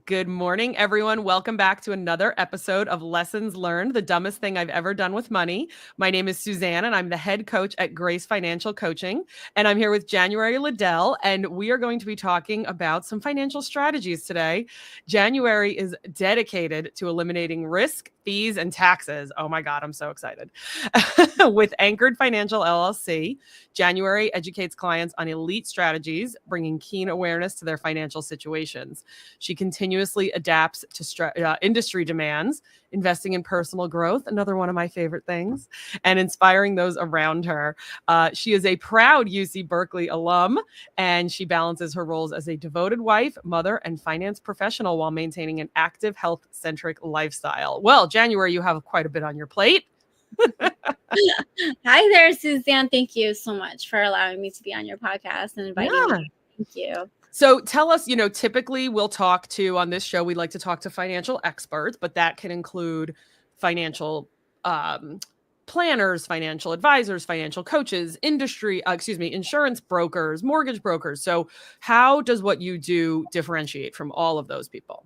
Good morning, everyone. Welcome back to another episode of Lessons Learned, the dumbest thing I've ever done with money. My name is Suzanne, and I'm the head coach at G.R.A.C.E Financial Coaching. And I'm here with January Liddell, and we are going to be talking about some financial strategies today. January is dedicated to eliminating risk, fees, and taxes. Oh my God, I'm so excited. With Anchored Financial LLC, January educates clients on elite strategies, bringing keen awareness to their financial situations. She continuously adapts to industry demands, investing in personal growth, another one of my favorite things, and inspiring those around her. She is a proud UC Berkeley alum, and she balances her roles as a devoted wife, mother, and finance professional while maintaining an active, health-centric lifestyle. Well, January, you have quite a bit on your plate. Hi there, Suzanne. Thank you so much for allowing me to be on your podcast and inviting me. Thank you. So tell us, typically we'll talk to, on this show, we like to talk to financial experts, but that can include financial planners, financial advisors, financial coaches, insurance brokers, mortgage brokers. So how does what you do differentiate from all of those people?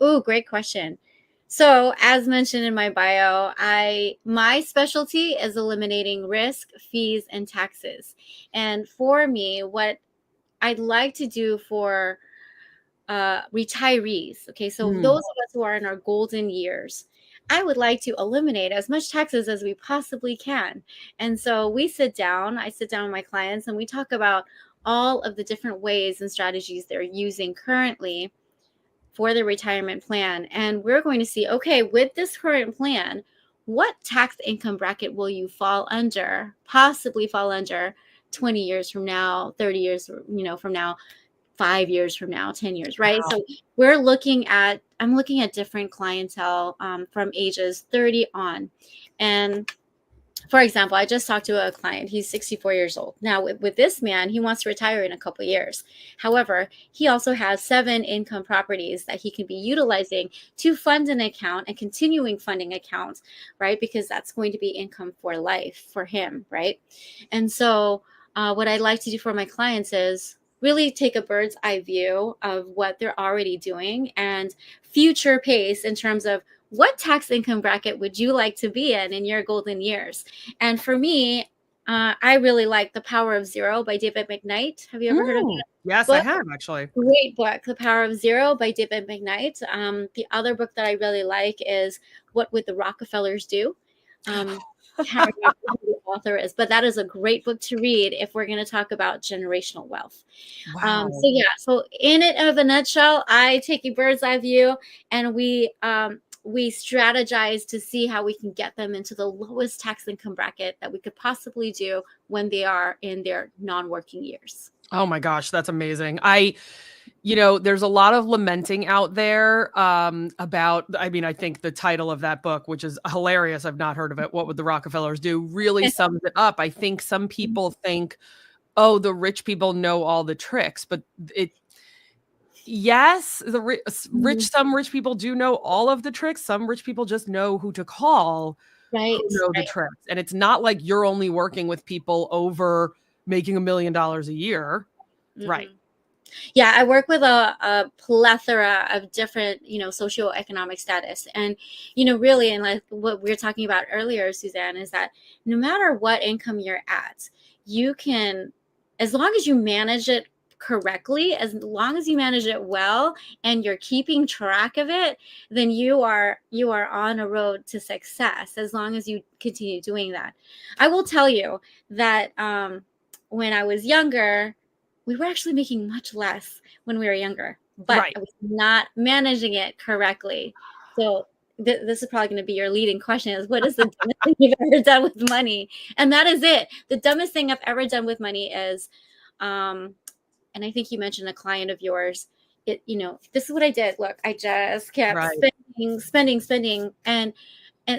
Oh, great question. So as mentioned in my bio, my specialty is eliminating risk, fees, and taxes. And for me, what I'd like to do for retirees, okay, so those of us who are in our golden years, I would like to eliminate as much taxes as we possibly can. And so I sit down with my clients and we talk about all of the different ways and strategies they're using currently for their retirement plan. And we're going to see, okay, with this current plan, what tax income bracket will you possibly fall under 20 years from now, 30 years, from now, 5 years from now, 10 years, right? Wow. So I'm looking at different clientele from ages 30 on. And for example, I just talked to a client. He's 64 years old. Now, with this man, he wants to retire in a couple of years. However, he also has 7 income properties that he can be utilizing to fund an account and continuing funding accounts, right? Because that's going to be income for life for him, right? And so what I'd like to do for my clients is really take a bird's eye view of what they're already doing and future pace in terms of what tax income bracket would you like to be in your golden years? And for me, I really like The Power of Zero by David McKnight. Have you ever heard of that? Yes, book? I have, actually. Great book, The Power of Zero by David McKnight. The other book that I really like is What Would the Rockefellers Do? I can't remember who the author is, but that is a great book to read if we're going to talk about generational wealth. Wow. So in it of a nutshell, I take a bird's eye view and we strategize to see how we can get them into the lowest tax income bracket that we could possibly do when they are in their non-working years. Oh my gosh, that's amazing. There's a lot of lamenting out there about, I think the title of that book, which is hilarious, I've not heard of it, What Would the Rockefellers Do, really sums it up. I think some people think, oh, the rich people know all the tricks, but yes, some rich people do know all of the tricks. Some rich people just know who to call, right? Who know the tricks. And it's not like you're only working with people over making $1 million a year. Mm-hmm. Right. Yeah, I work with a plethora of different, socioeconomic status. And, really, and like what we were talking about earlier, Suzanne, is that no matter what income you're at, you can, as long as you manage it correctly, as long as you manage it well and you're keeping track of it, then you are on a road to success as long as you continue doing that. I will tell you that when I was younger, we were actually making much less when we were younger, but right. I was not managing it correctly. So this is probably going to be your leading question is, what is the dumbest thing you've ever done with money? And that is it. The dumbest thing I've ever done with money is, and I think you mentioned a client of yours, this is what I did. Look, I just kept spending and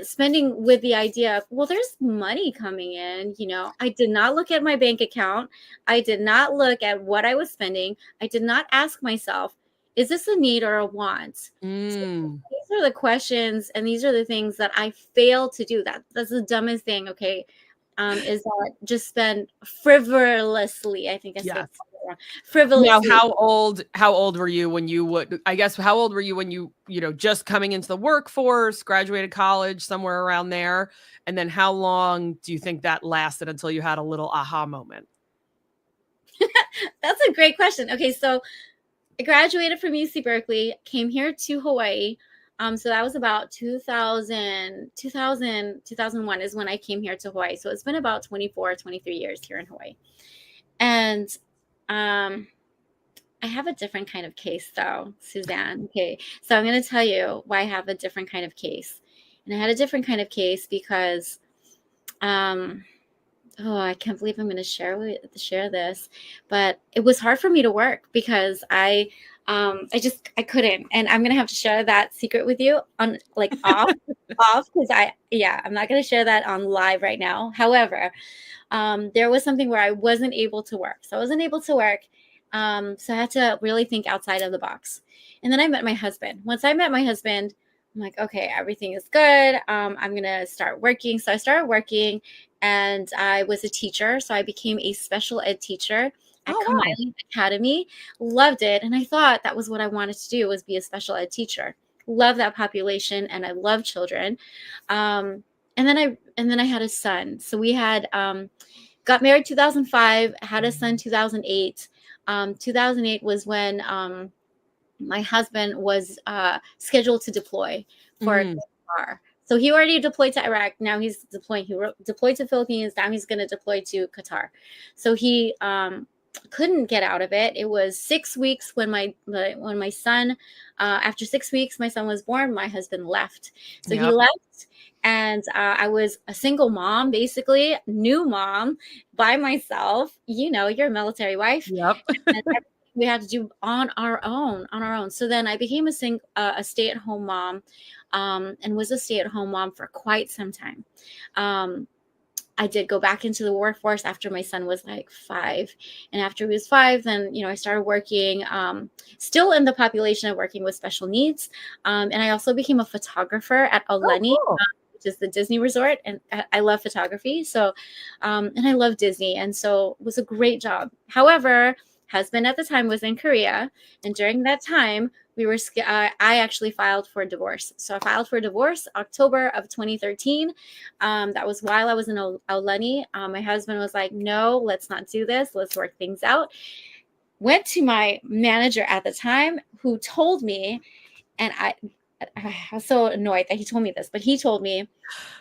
spending with the idea of, well, there's money coming in. I did not look at my bank account. I did not look at what I was spending. I did not ask myself, is this a need or a want? So these are the questions and these are the things that I fail to do. That's the dumbest thing. Okay. Is that just spend frivolously, I think is Now, frivolously. how old were you when you would, I guess, how old were you when you know, just coming into the workforce, graduated college, somewhere around there? And then how long do you think that lasted until you had a little aha moment? That's a great question. Okay, so I graduated from UC Berkeley, came here to Hawaii. So that was about 2001 is when I came here to Hawaii. So it's been about 24, 23 years here in Hawaii. And um, I have a different kind of case though, Suzanne. Okay, so I'm going to tell you why I have a different kind of case. And I had a different kind of case because, oh, I can't believe I'm going to share this, but it was hard for me to work because I couldn't, and I'm going to have to share that secret with you on like off because I'm not going to share that on live right now. However, there was something where I wasn't able to work. So I wasn't able to work. So I had to really think outside of the box. And then I met my husband. Once I met my husband, I'm like, okay, everything is good. I'm going to start working. So I started working and I was a teacher. So I became a special ed teacher at Kamai Academy. Loved it. And I thought that was what I wanted to do, was be a special ed teacher. Love that population and I love children. And then I had a son. So we had got married 2005, had a son 2008. 2008 was when my husband was scheduled to deploy for Qatar. So he already deployed to Iraq. Now he's deploying. He deployed to Philippines. Now he's going to deploy to Qatar. So he couldn't get out of it. It was 6 weeks when my son, after 6 weeks, my son was born. My husband left. So he left. And I was a single mom, basically, new mom by myself. You know, you're a military wife. Yep. And we had to do on our own. So then I became a stay-at-home mom, and was a stay-at-home mom for quite some time. I did go back into the workforce after my son was like 5. And after he was 5, then, I started working, still in the population of working with special needs. And I also became a photographer at Alumna, which is the Disney resort. And I love photography. So, and I love Disney. And so it was a great job. However, husband at the time was in Korea. And during that time, I actually filed for divorce. So I filed for divorce October of 2013. That was while I was in Aulani. My husband was like, no, let's not do this. Let's work things out. Went to my manager at the time, who told me, and I was so annoyed that he told me this, but he told me,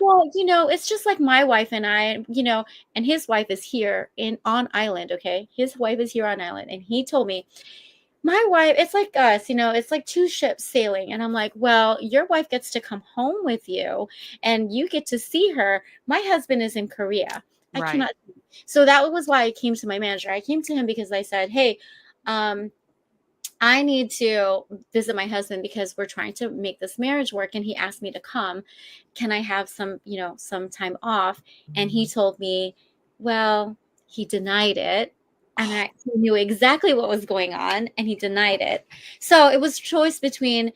well, it's just like my wife and I, and his wife is here on island. Okay. His wife is here on island. And he told me, my wife, it's like us, it's like 2 ships sailing. And I'm like, well, your wife gets to come home with you and you get to see her. My husband is in Korea. I cannot. So that was why I came to my manager. I came to him because I said, hey, I need to visit my husband because we're trying to make this marriage work. And he asked me to come. Can I have some time off? And he told me, well, he denied it. And I knew exactly what was going on, and he denied it. So it was a choice between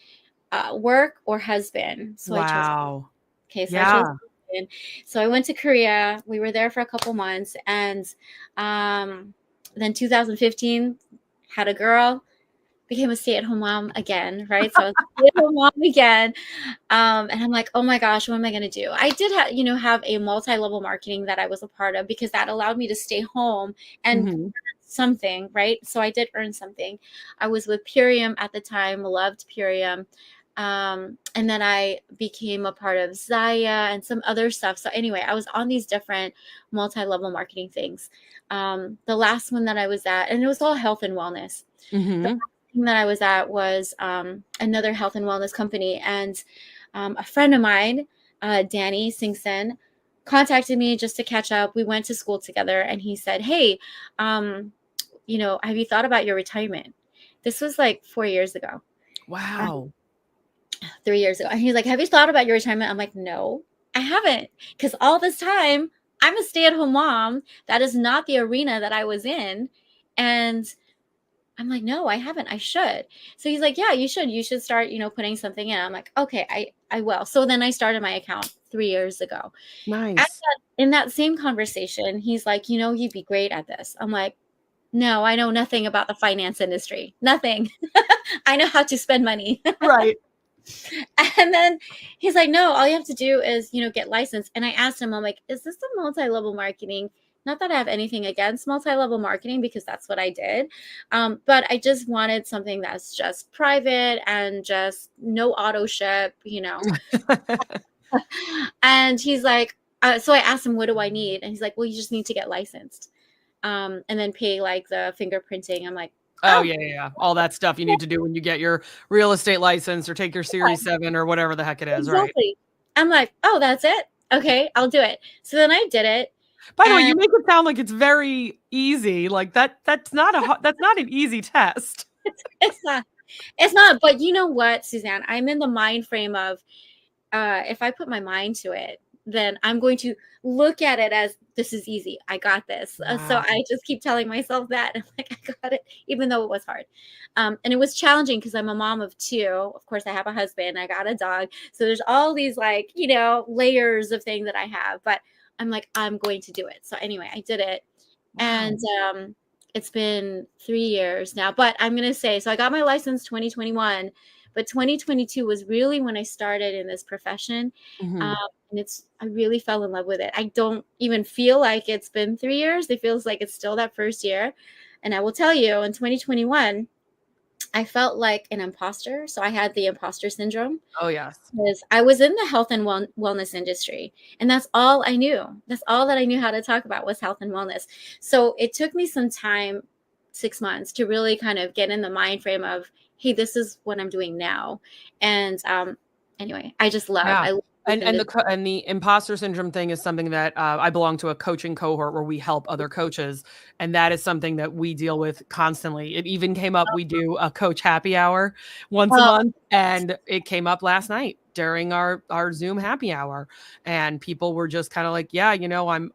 work or husband. So I chose. Okay, so I chose husband. So I went to Korea. We were there for a couple months, and then 2015 had a girl. Became a stay-at-home mom again, right? So I was a stay-at-home mom again. And I'm like, oh my gosh, what am I going to do? I did have a multi-level marketing that I was a part of because that allowed me to stay home and earn something, right? So I did earn something. I was with Purium at the time, loved Purium. And then I became a part of Zaya and some other stuff. So anyway, I was on these different multi-level marketing things. The last one that I was at, and it was all health and wellness. The that I was at was another health and wellness company, and a friend of mine, Danny Singson, contacted me just to catch up. We went to school together, and he said, hey, have you thought about your retirement? This was like 4 years ago. Wow. 3 years ago. And he's like, have you thought about your retirement? I'm like, no, I haven't, because all this time I'm a stay-at-home mom. That is not the arena that I was in. And I'm like, no, I haven't. I should. So he's like, yeah, you should. You should start, putting something in. I'm like, okay, I will. So then I started my account 3 years ago. Nice. In that same conversation, he's like, you'd be great at this. I'm like, No, I know nothing about the finance industry. Nothing. I know how to spend money. Right. And then he's like, no, all you have to do is, get licensed. And I asked him, I'm like, is this a multi-level marketing? Not that I have anything against multi-level marketing, because that's what I did. But I just wanted something that's just private and just no auto ship. And he's like, so I asked him, what do I need? And he's like, well, you just need to get licensed. And then pay like the fingerprinting. I'm like, Oh, oh, yeah. All that stuff you need to do when you get your real estate license or take your Series 7 or whatever the heck it is, right? exactly. I'm like, oh, that's it. Okay, I'll do it. So then I did it. By the way, you And make it sound like it's very easy. Like that's not an easy test. it's not, but you know what, Suzanne, I'm in the mind frame of, if I put my mind to it, then I'm going to look at it as, this is easy. I got this. So Wow. I just keep telling myself that. I'm like, I got it, even though it was hard. And it was challenging because I'm a mom of 2. Of course, I have a husband. I got a dog. So there's all these layers of things that I have. But I'm like, I'm going to do it. So anyway, I did it. Wow. And it's been 3 years now. But I'm going to say, so I got my license 2021. But 2022 was really when I started in this profession. Mhm. And I really fell in love with it. I don't even feel like it's been 3 years. It feels like it's still that first year. And I will tell you, in 2021, I felt like an imposter. So I had the imposter syndrome, Oh, yes. because I was in the health and wellness industry. And that's all I knew. That's all that I knew how to talk about, was health and wellness. So it took me some time, 6 months, to really kind of get in the mind frame of, hey, this is what I'm doing now. And anyway, I just love. Yeah. I love this And industry. the imposter syndrome thing is something that I belong to a coaching cohort where we help other coaches, and that is something that we deal with constantly. It even came up. We do a coach happy hour once a Oh, month, and it came up last night during our Zoom happy hour, and people were just kind of like, yeah,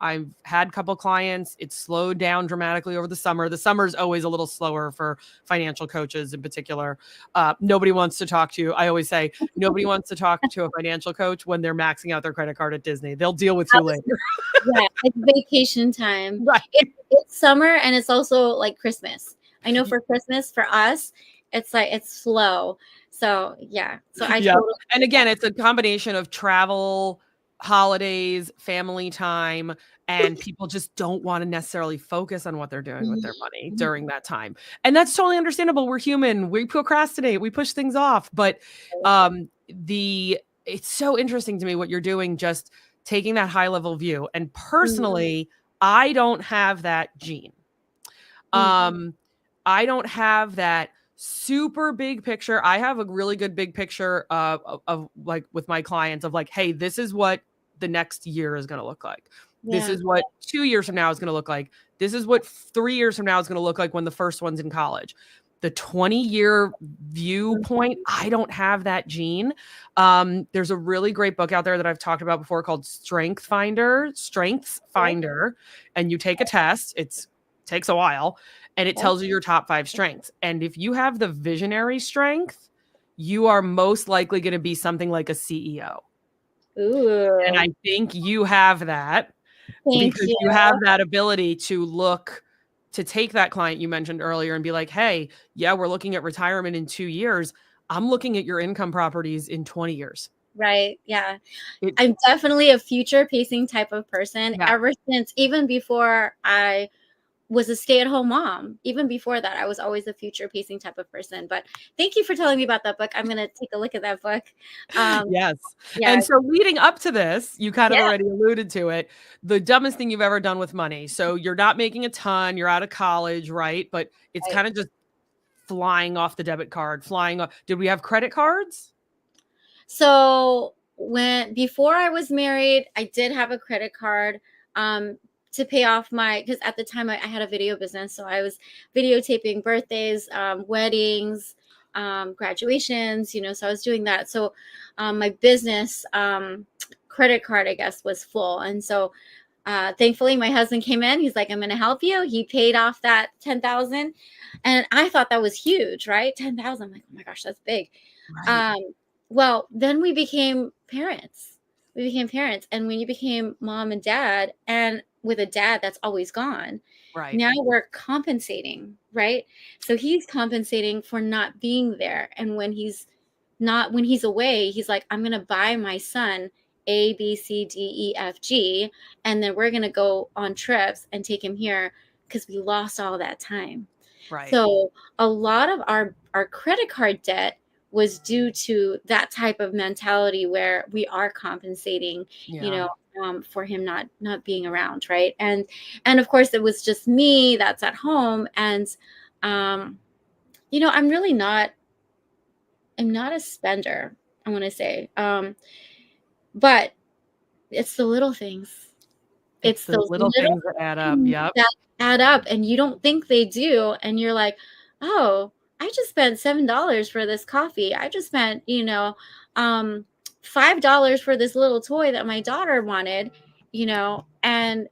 I've had a couple clients. It's slowed down dramatically over the summer. The summer is always a little slower for financial coaches in particular. Nobody wants to talk to you. I always say nobody wants to talk to a financial coach when they're maxing out their credit card at Disney. They'll deal with you later. yeah, it's vacation time. Right. It's summer, and it's also like Christmas. I know for Christmas, for us, it's like it's slow. So yeah, so I Yeah. totally And get that. again, it's a combination of travel, holidays, family time, and people just don't want to necessarily focus on what they're doing with their money Mhm. during that time. And that's totally understandable. We're human. We procrastinate, we push things off. But it's so interesting to me what you're doing, just taking that high level view. And personally, I don't have that gene. Mhm. Um, I don't have that super big picture. I have a really good big picture of like with my clients of like, hey, this is what the next year is going to look like. This Yeah. is what 2 years from now is going to look like. This is what 3 years from now is going to look like when the first one's in college. The 20-year viewpoint, I don't have that gene. There's a really great book out there that I've talked about before called Strengths Finder, and you take a test. It takes a while, and it tells you your top 5 strengths. And if you have the visionary strength, you are most likely going to be something like a CEO. And Ooh, I think you have that thank because you. you have that ability to take that client you mentioned earlier and be like, hey, yeah, we're looking at retirement in 2 years. I'm looking at your income properties in 20 years. Right. Yeah. It, I'm definitely a future pacing type of person, yeah. ever since, even before I was a stay-at-home mom. Even before that, I was always a future pacing type of person. But thank you for telling me about that book. I'm going to take a look at that book. Yes. Yeah. And so leading up to this, you kind of Yeah. already alluded to it, the dumbest thing you've ever done with money. So you're not making a ton, you're out of college, right? But it's Right. kind of just flying off the debit card, flying off. Did we have credit cards? So before I was married, I did have a credit card to pay off because at the time I had a video business. So I was videotaping birthdays, weddings, graduations, so I was doing that. So my business credit card, I guess, was full. And so thankfully my husband came in. He's like, I'm going to help you. He paid off that 10,000. And I thought that was huge, right? 10,000. I'm like, oh my gosh, that's big. Right. Um, well, then we became parents. We became parents. And when you became mom and dad, and with a dad that's always gone, Right. now we're compensating, right? So he's compensating for not being there. And when he's away, he's like, I'm going to buy my son A, B, C, D, E, F, G, and then we're going to go on trips and take him here because we lost all that time. Right. So a lot of our credit card debt was due to that type of mentality where we are compensating, for him not being around, right? And of course it was just me that's at home, and I'm really not. I'm not a spender, I want to say, but it's the little things. It's the those little little things that add up. things Yep. that add up, and you don't think they do, and you're like, oh, I just spent $7 for this coffee. I just spent, $5 for this little toy that my daughter wanted, and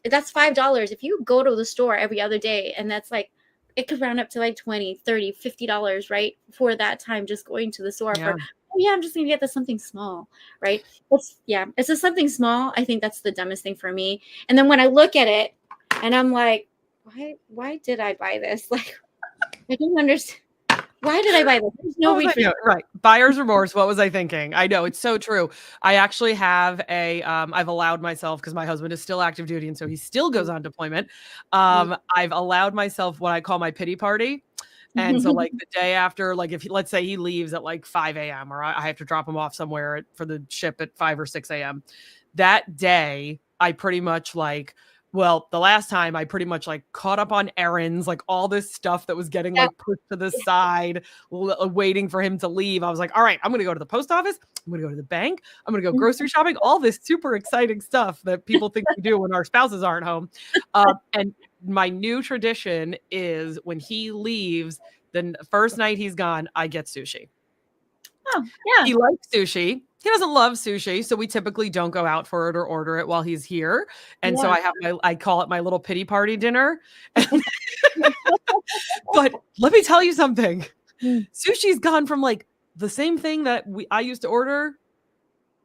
that's $5. If you go to the store every other day, and that's like, it could round up to like 20, 30, $50, right? For that time, just going to the store Yeah. I'm just going to get this something small, right? It's just something small. I think that's the dumbest thing for me. And then when I look at it and I'm like, why did I buy this? Like, I don't understand. Why did I buy this? There's no reason. Right. Buyer's remorse. What was I thinking? I know, it's so true. I actually have I've allowed myself, because my husband is still active duty and so he still goes on deployment. I've allowed myself what I call my pity party. And so like the day after, like if let's say he leaves at like 5 a.m. or I have to drop him off somewhere for the ship at 5 or 6 a.m. That day, I pretty much the last time I pretty much like caught up on errands, like all this stuff that was getting like pushed to the side, waiting for him to leave. I was like, all right, I'm going to go to the post office. I'm going to go to the bank. I'm going to go grocery shopping, all this super exciting stuff that people think we do when our spouses aren't home. And my new tradition is when he leaves, the first night he's gone, I get sushi. Oh, yeah. He likes sushi. He doesn't love sushi, so we typically don't go out for it or order it while he's here. And so I call it my little pity party dinner. But let me tell you something. Sushi's gone from like the same thing that I used to order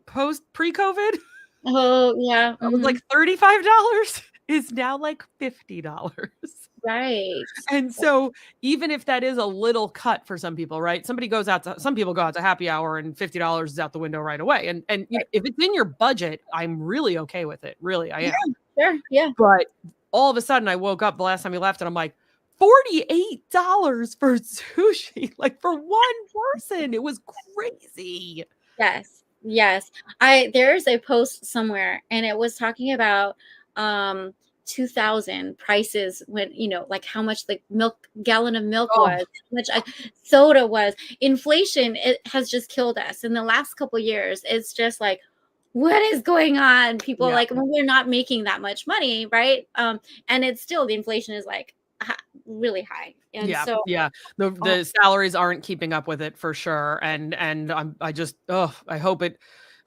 pre-COVID. Oh, yeah. It was like $35 is now like $50. Right. And so even if that is a little cut for some people, right? Some people go out to happy hour and $50 is out the window right away. And if it's in your budget, I'm really okay with it. Really, I am. Sure. Yeah. But all of a sudden I woke up the last time he left and I'm like, $48 for sushi, like for one person. It was crazy. Yes. Yes. There's a post somewhere and it was talking about 2000 prices when, like how much the gallon of milk was, how much soda was. Inflation, it has just killed us in the last couple of years. It's just like, what is going on? People like, when we're not making that much money, right? And it's still, the inflation is like really high. And the salaries aren't keeping up with it for sure. And I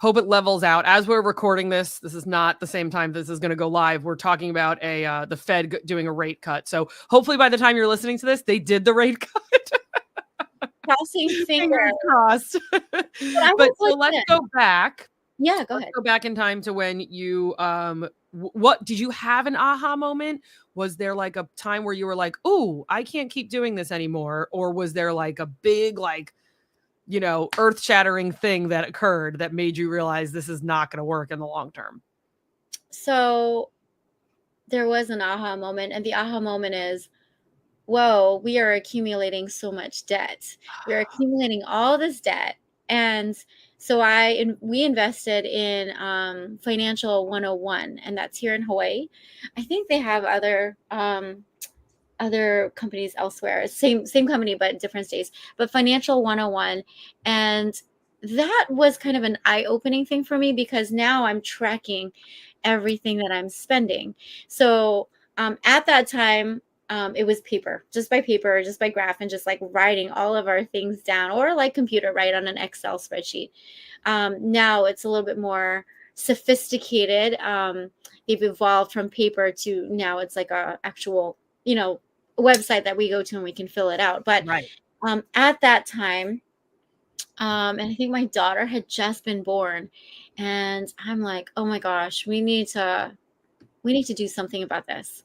hope it levels out. As we're recording this is not the same time this is going to go live. We're talking about the Fed doing a rate cut. So hopefully by the time you're listening to this, they did the rate cut. Crossing fingers crossed. But so let's go back. Yeah, go ahead. Let's go back in time to when you what did you have an aha moment? Was there like a time where you were like, "Oh, I can't keep doing this anymore," or was there like a big earth-shattering thing that occurred that made you realize this is not going to work in the long term? So there was an aha moment, and the aha moment is, whoa, we are accumulating so much debt. We're accumulating all this debt. And so we invested in Financial 101, and that's here in Hawaii. I think they have other companies elsewhere, same company, but different states, but Financial 101. And that was kind of an eye-opening thing for me because now I'm tracking everything that I'm spending. So at that time, it was just by graph, and just like writing all of our things down, or like computer, right, on an Excel spreadsheet. Now it's a little bit more sophisticated. They've evolved from paper to now it's like a actual, website that we go to and we can fill it out. But at that time, And I think my daughter had just been born, and I'm like, oh my gosh, we need to do something about this,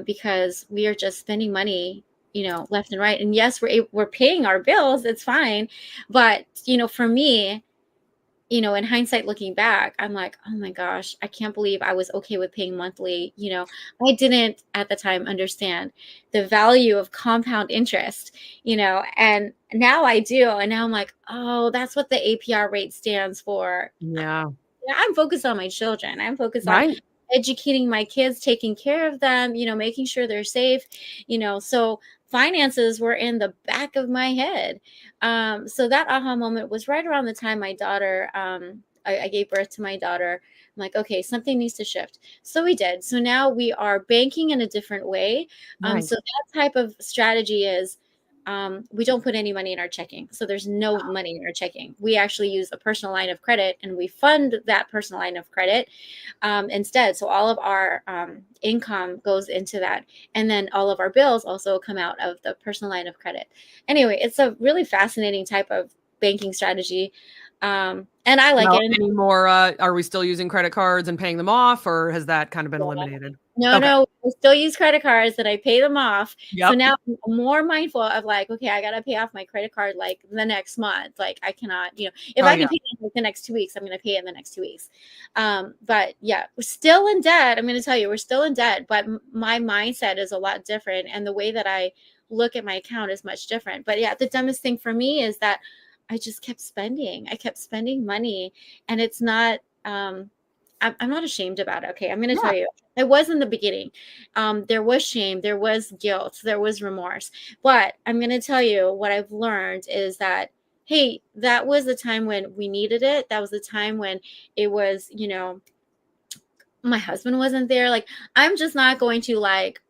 because we are just spending money, left and right. And yes, we're paying our bills, it's fine, but for me, in hindsight, looking back, I'm like, oh my gosh, I can't believe I was okay with paying monthly. I didn't at the time understand the value of compound interest, and now I do. And now I'm like, oh, that's what the APR rate stands for. Yeah. Yeah, I'm focused on my children. I'm focused on Right. educating my kids, taking care of them, making sure they're safe, so finances were in the back of my head. So that aha moment was right around the time my daughter, I gave birth to my daughter. I'm like, okay, something needs to shift. So we did. So now we are banking in a different way. So Nice. that type of strategy is, we don't put any money in our checking. So there's no money in our checking. We actually use a personal line of credit, and we fund that personal line of credit instead. So all of our income goes into that. And then all of our bills also come out of the personal line of credit. Anyway, it's a really fascinating type of banking strategy. And I like Now, it. any more, are we still using credit cards and paying them off, or has that kind of been eliminated? No, Okay. no, I still use credit cards and I pay them off. So Yep. now I'm more mindful of like, okay, I gotta pay off my credit card like the next month. Like I cannot, if Oh, I can yeah. pay it like the next 2 weeks, I'm gonna pay it in the next 2 weeks. But yeah, we're still in debt. I'm gonna tell you, we're still in debt, but my mindset is a lot different, and the way that I look at my account is much different. But yeah, the dumbest thing for me is that I just kept spending. I kept spending money, and it's not. I'm not ashamed about it. Okay, I'm going to Yeah. tell you. It was in the beginning. There was shame, there was guilt, there was remorse. But I'm going to tell you what I've learned is that, hey, that was the time when we needed it. That was the time when it was, my husband wasn't there. Like, I'm just not going to like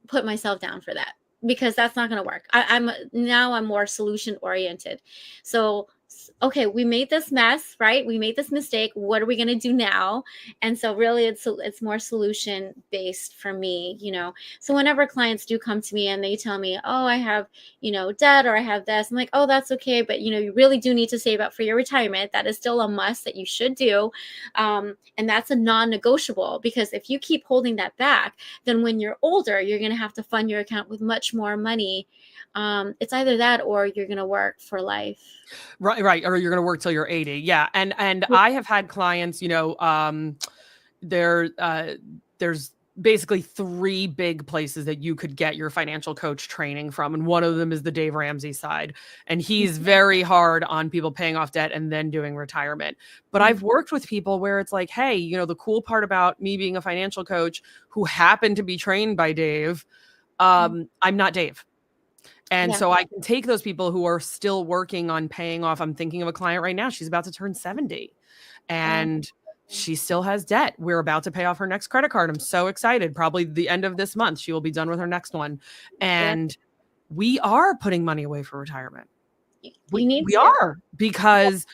put myself down for that, because that's not going to work. I'm more solution oriented. So, okay, we made this mess, right? We made this mistake. What are we going to do now? And so really it's more solution based for me, So whenever clients do come to me and they tell me, "Oh, I have, debt, or I have this." I'm like, "Oh, that's okay, but you really do need to save up for your retirement. That is still a must that you should do." And that's a non-negotiable, because if you keep holding that back, then when you're older, you're going to have to fund your account with much more money. It's either that or you're going to work for life. Right, right. Or you're going to work till you're 80. Yeah. And I have had clients, there, there's basically 3 big places that you could get your financial coach training from. And one of them is the Dave Ramsey side. And he's very hard on people paying off debt and then doing retirement. But I've worked with people where it's like, hey, the cool part about me being a financial coach who happened to be trained by Dave, I'm not Dave. And Yeah. so I can take those people who are still working on paying off. I'm thinking of a client right now. She's about to turn 70 and she still has debt. We're about to pay off her next credit card. I'm so excited. Probably the end of this month, she will be done with her next one. And we are putting money away for retirement. You need We to. are, because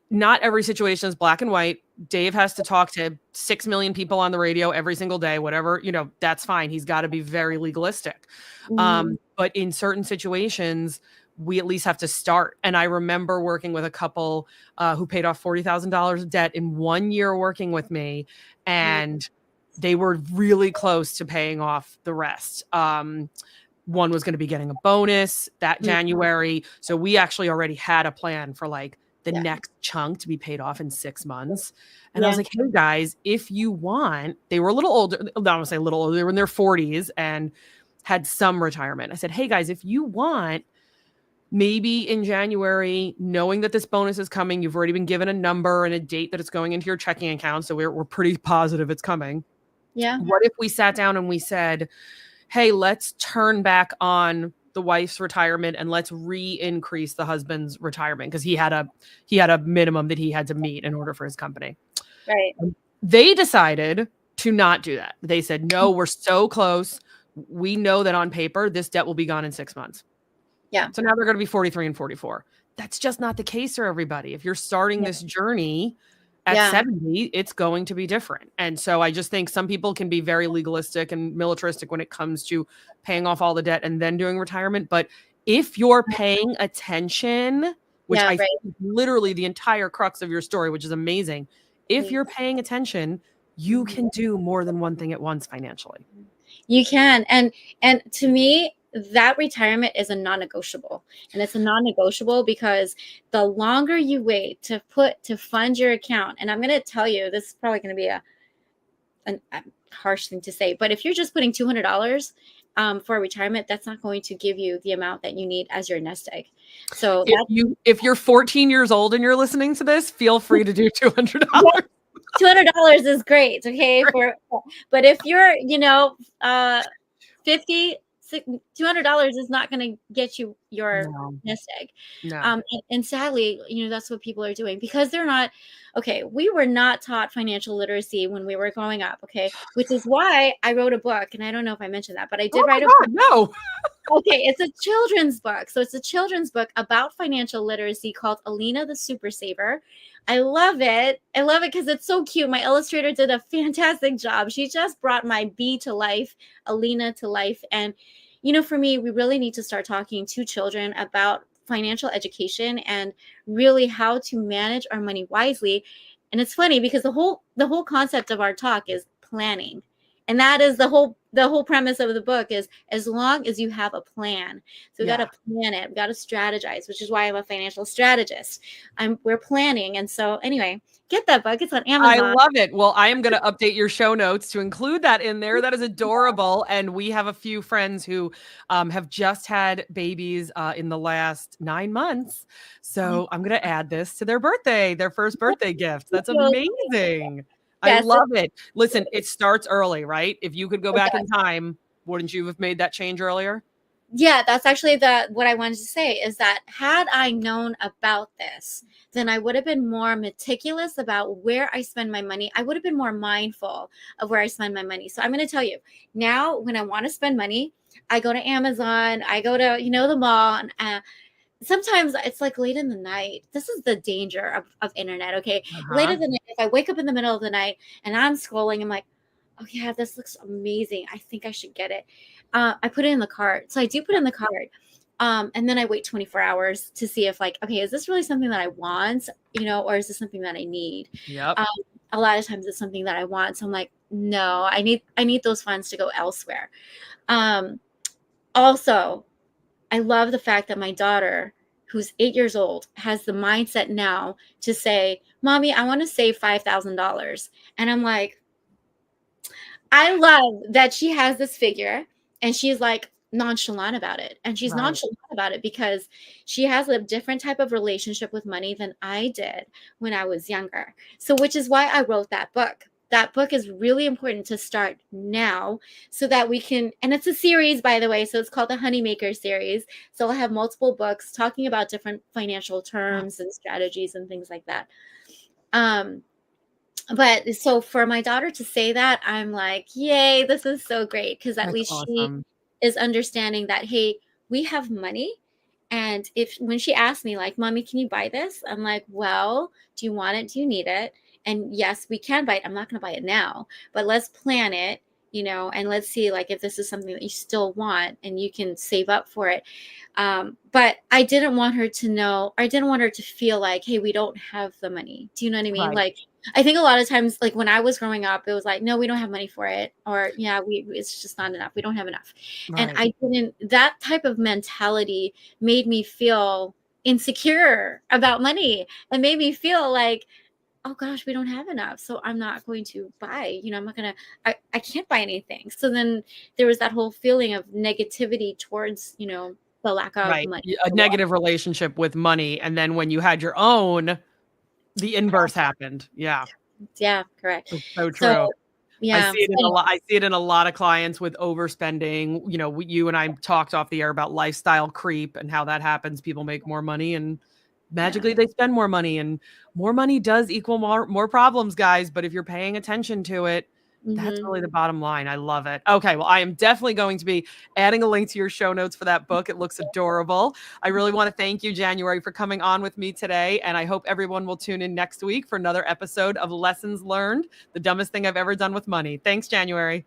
not every situation is black and white. Dave has to talk to 6 million people on the radio every single day, whatever, that's fine. He's got to be very legalistic. But in certain situations, we at least have to start. And I remember working with a couple who paid off $40,000 of debt in 1 year working with me, and they were really close to paying off the rest. One was going to be getting a bonus that January. So we actually already had a plan for like the next chunk to be paid off in 6 months. And I was like, hey guys, if you want, they were a little older. I don't want to say a little older, they were in their 40s and had some retirement. I said, hey guys, if you want, maybe in January, knowing that this bonus is coming, you've already been given a number and a date that it's going into your checking account. So we're pretty positive it's coming. Yeah. What if we sat down and we said, hey, let's turn back on the wife's retirement and let's re-increase the husband's retirement, because he had a minimum that he had to meet in order for his company. Right. They decided to not do that. They said, no, we're so close. We know that on paper, this debt will be gone in 6 months. Yeah. So now they're going to be 43 and 44. That's just not the case for everybody. If you're starting this journey at 70, it's going to be different. And so I just think some people can be very legalistic and militaristic when it comes to paying off all the debt and then doing retirement. But if you're paying attention which Yeah, I right. think is literally the entire crux of your story, which is amazing. If you're paying attention, you Mhm. can do more than one thing at once financially. You can. And to me, that retirement is a non-negotiable. And it's a non-negotiable because the longer you wait to fund your account, and I'm going to tell you, this is probably going to be a harsh thing to say, but if you're just putting $200 for retirement, that's not going to give you the amount that you need as your nest egg. So If you're 14 years old and you're listening to this, feel free to do $200. $200 is great, okay? But if you're, 50, $200 is not going to get you your No, nest egg. no. And sadly, that's what people are doing because they're not, okay, we were not taught financial literacy when we were growing up, okay? Which is why I wrote a book, and I don't know if I mentioned that, but I Oh did my write a book. God, no. Okay, it's a children's book. So it's a children's book about financial literacy called Alina the Super Saver. I love it. I love it because it's so cute. My illustrator did a fantastic job. She just brought my bee to life, Alina to life. And, for me, we really need to start talking to children about financial education and really how to manage our money wisely. And it's funny because the whole concept of our talk is planning. And that is the whole premise of the book is as long as you have a plan. So we got to plan it. We got to strategize, which is why I'm a financial strategist. We're planning. And so anyway, get that book. It's on I Amazon. love it. Well, I am going to update your show notes to include that in there. That is adorable. And we have a few friends who have just had babies in the last 9 months. So I'm going to add this to their first birthday gift. That's amazing. I Yes, love it. Listen, it starts early, right? If you could go it back does. in time, wouldn't you have made that change earlier? Yeah, that's actually what I wanted to say is that had I known about this, then I would have been more meticulous about where I spend my money. I would have been more mindful of where I spend my money. So I'm going to tell you now, when I want to spend money, I go to Amazon, I go to, the mall, and sometimes it's like late in the night. This is the danger of internet. Okay. Late in the night, if I wake up in the middle of the night and I'm scrolling, I'm like, oh yeah, this looks amazing. I think I should get it. I put it in the cart. So I do put it in the cart. And then I wait 24 hours to see if okay, is this really something that I want, or is this something that I need? Yep. A lot of times it's something that I want. So I'm like, no, I need those funds to go elsewhere. Also, I love the fact that my daughter, who's 8 years old, has the mindset now to say, Mommy, I want to save $5,000. And I'm like, I love that she has this figure and she's like nonchalant about it. And she's Right. nonchalant about it because she has a different type of relationship with money than I did when I was younger. So, which is why I wrote that book. That book is really important to start now so that we can, and it's a series, by the way. So it's called the Honeymaker series. So I'll have multiple books talking about different financial terms and strategies and things like that. But so for my daughter to say that, I'm like, yay, this is so great. Because at That's least she awesome. is understanding that, hey, we have money. And when she asked me, like, Mommy, can you buy this? I'm like, well, do you want it? Do you need it? And yes, we can buy it. I'm not going to buy it now, but let's plan it, and let's see, like, if this is something that you still want and you can save up for it. But I didn't want her to know, I didn't want her to feel like, hey, we don't have the money. Do you know what I mean? Right. Like, I think a lot of times, like when I was growing up, it was like, no, we don't have money for it. Or yeah, it's just not enough. We don't have enough. And Right. that type of mentality made me feel insecure about money and made me feel like, oh gosh, we don't have enough. So I'm not going to buy, I'm not going to, I can't buy anything. So then there was that whole feeling of negativity towards, the lack of Right. money. A negative relationship with money. And then when you had your own, the inverse happened. Yeah. Yeah, correct. It's so So true. I yeah. see it in a lot. I see it in a lot of clients with overspending. You and I talked off the air about lifestyle creep and how that happens. People make more money and magically they spend more money, and more money does equal more problems, guys. But if you're paying attention to it, that's Mhm. really the bottom line. I love it. Okay, well, I am definitely going to be adding a link to your show notes for that book. It looks adorable. I really want to thank you, January, for coming on with me today. And I hope everyone will tune in next week for another episode of Lessons Learned, the dumbest thing I've ever done with money. Thanks, January.